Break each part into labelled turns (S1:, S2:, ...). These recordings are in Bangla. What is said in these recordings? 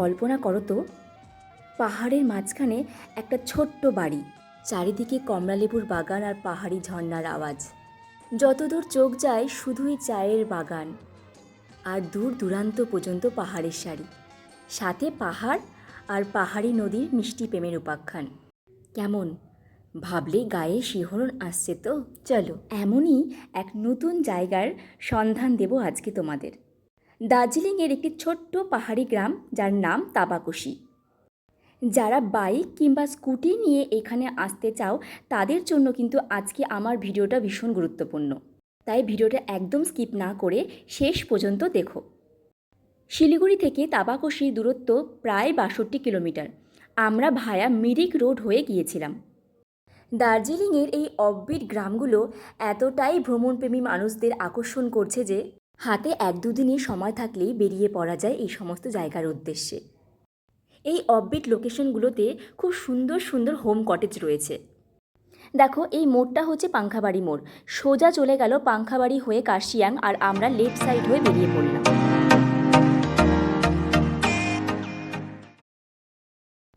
S1: কল্পনা করো তো, পাহাড়ের মাঝখানে একটা ছোট্ট বাড়ি, চারিদিকে কমলালেবুর বাগান আর পাহাড়ি ঝর্ণার আওয়াজ। যতদূর চোখ যায় শুধুই চায়ের বাগান, আর দূর দূরান্ত পর্যন্ত পাহাড়ের সারি, সাথে পাহাড় আর পাহাড়ি নদীর মিষ্টি প্রেমের উপাখ্যান। কেমন ভাবলে গায়ে শিহরণ আসছে তো? চলো এমনই এক নতুন জায়গার সন্ধান দেব আজকে তোমাদের। দার্জিলিংয়ের একটি ছোট্ট পাহাড়ি গ্রাম, যার নাম তাবাকোশি। যারা বাইক কিংবা স্কুটি নিয়ে এখানে আসতে চাও তাদের জন্য কিন্তু আজকে আমার ভিডিওটা ভীষণ গুরুত্বপূর্ণ, তাই ভিডিওটা একদম স্কিপ না করে শেষ পর্যন্ত দেখো। শিলিগুড়ি থেকে তাবাকোশির দূরত্ব প্রায় 62 কিলোমিটার। আমরা ভায়া মিরিক রোড হয়ে গিয়েছিলাম। দার্জিলিংয়ের এই অফবিট গ্রামগুলো এতটাই ভ্রমণপ্রেমী মানুষদের আকর্ষণ করছে যে হাতে 1-2 দিনের সময় থাকলেই বেরিয়ে পড়া যায় এই সমস্ত জায়গার উদ্দেশ্যে। এই অফবিট লোকেশনগুলোতে খুব সুন্দর সুন্দর হোম কটেজ রয়েছে। দেখো, এই মোড়টা হচ্ছে পাংখাবাড়ি মোড়। সোজা চলে গেল পাংখাবাড়ি হয়ে কার্শিয়াং, আর আমরা লেফট সাইড হয়ে বেরিয়ে পড়লাম।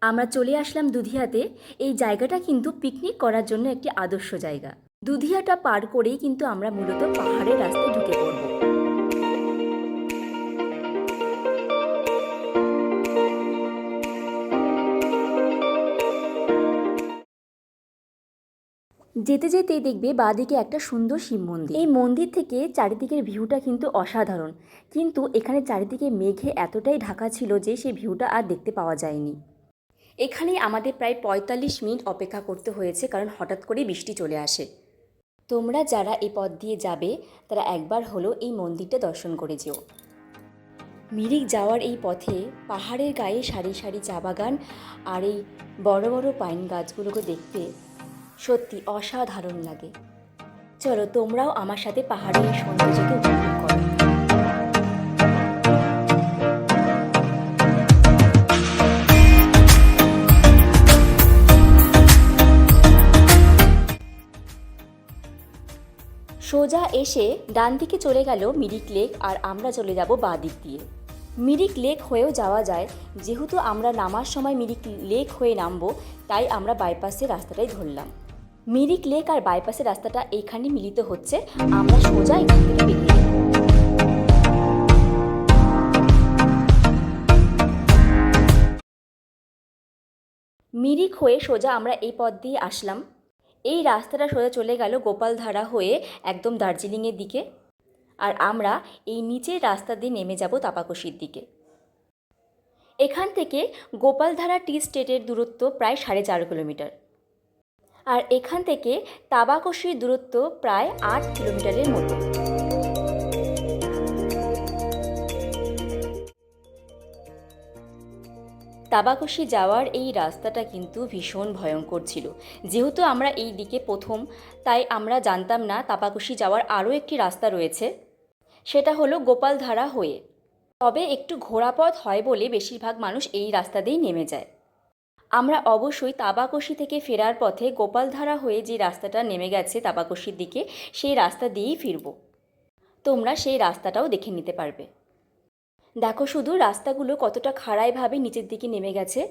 S1: আমরা চলে আসলাম দুধিয়াতে। এই জায়গাটা কিন্তু পিকনিক করার জন্য একটি আদর্শ জায়গা। দুধিয়াটা পার করেই কিন্তু আমরা মূলত পাহাড়ের রাস্তায় ঢুকে পড়ব। যেতে যেতেই দেখবে বাঁদিকে একটা সুন্দর শিব মন্দির। এই মন্দির থেকে চারিদিকের ভিউটা কিন্তু অসাধারণ, কিন্তু এখানে চারিদিকে মেঘে এতটাই ঢাকা ছিল যে সেই ভিউটা আর দেখতে পাওয়া যায়নি। এখানে আমাদের প্রায় 45 মিনিট অপেক্ষা করতে হয়েছে, কারণ হঠাৎ করে বৃষ্টি চলে আসে। তোমরা যারা এই পথ দিয়ে যাবে তারা একবার হলো এই মন্দিরটা দর্শন করে যেও। মিরিক যাওয়ার এই পথে পাহাড়ের গায়ে সারি সারি চা বাগান আর এই বড় বড় পাইন গাছগুলোকে দেখতে সত্যি অসাধারণ লাগে। চলো তোমরাও আমার সাথে পাহাড়ের এই সৌন্দর্যকে উপভোগ করো। সোজা এসে ডান দিকে চলে গেল মিরিক লেক, আর আমরা চলে যাব বাঁ দিক দিয়ে। মিরিক লেক হয়েও যাওয়া যায়, যেহেতু আমরা নামার সময় মিরিক লেক হয়ে নামবো, তাই আমরা বাইপাসের রাস্তাটাই ধরলাম। মিরিক লেক আর বাইপাসের রাস্তাটা এইখানে মিলিত হচ্ছে। আমরা সোজা এখান থেকে বেরিয়ে যাব। মিরিক হয়ে সোজা আমরা এই পথ দিয়ে আসলাম। এই রাস্তাটা সোজা চলে গেল গোপালধারা হয়ে একদম দার্জিলিংয়ের দিকে, আর আমরা এই নিচের রাস্তা দিয়ে নেমে যাব তাবাকোশির দিকে। এখান থেকে গোপালধারা টি স্টেটের দূরত্ব প্রায় 4.5 কিলোমিটার, আর এখান থেকে তাবাকোশির দূরত্ব প্রায় 8 কিলোমিটারের মতো। তাবাকোশি যাওয়ার এই রাস্তাটা কিন্তু ভীষণ ভয়ঙ্কর ছিল। যেহেতু আমরা এই দিকে প্রথম, তাই আমরা জানতাম না তাবাকোশি যাওয়ার আরও একটি রাস্তা রয়েছে, সেটা হলো গোপালধারা হয়ে। তবে একটু ঘোরাপথ হয় বলে বেশিরভাগ মানুষ এই রাস্তা দিয়েই নেমে যায়। আমরা অবশ্যই তাবাকোশি থেকে ফেরার পথে গোপালধারা হয়ে যে রাস্তাটা নেমে গেছে তাবাকোশির দিকে, সেই রাস্তা দিয়েই ফিরব। তোমরা সেই রাস্তাটাও দেখে নিতে পারবে। দেখো শুধু রাস্তাগুলো কতটা খাড়াইভাবে নিচের দিকে নেমে গেছে।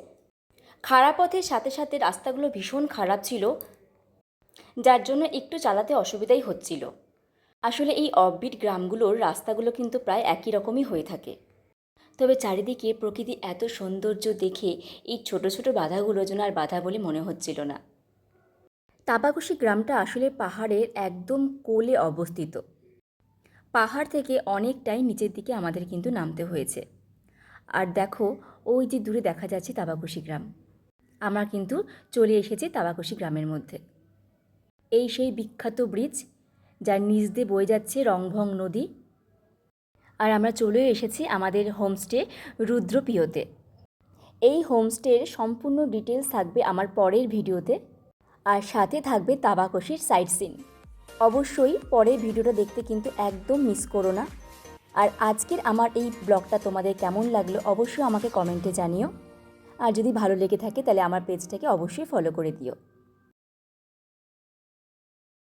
S1: খাড়া পথের সাথে সাথে রাস্তাগুলো ভীষণ খারাপ ছিল, যার জন্য একটু চালাতে অসুবিধাই হচ্ছিল। আসলে এই অফবিট গ্রামগুলোর রাস্তাগুলো কিন্তু প্রায় একই রকমই হয়ে থাকে। তবে চারিদিকে প্রকৃতি এত সৌন্দর্য দেখে এই ছোট ছোট বাধাগুলো যেন আর বাধা বলে মনে হচ্ছিল না। তাবাকোশি গ্রামটা আসলে পাহাড়ের একদম কোলে অবস্থিত। পাহাড় থেকে অনেকটাই নিচের দিকে আমাদের কিন্তু নামতে হয়েছে। আর দেখো, ওই যে দূরে দেখা যাচ্ছে তাবাকোশি গ্রাম। আমরা কিন্তু চলে এসেছি তাবাকোশি গ্রামের মধ্যে। এই সেই বিখ্যাত ব্রিজ, যার নিচ দিয়ে বয়ে যাচ্ছে রংভং নদী। আর আমরা চলে এসেছি আমাদের হোমস্টে রুদ্রপিয়তে। এই হোমস্টের সম্পূর্ণ ডিটেলস থাকবে আমার পরের ভিডিওতে, আর সাথে থাকবে তাবাকোশির সাইট সিন। অবশ্যই পরের ভিডিওটা দেখতে কিন্তু একদম মিস করো না। আর আজকের আমার এই ব্লগটা তোমাদের কেমন লাগলো অবশ্যই আমাকে কমেন্টে জানিও। আর যদি ভালো লেগে থাকে তাহলে আমার পেজটাকে অবশ্যই ফলো করে দিও।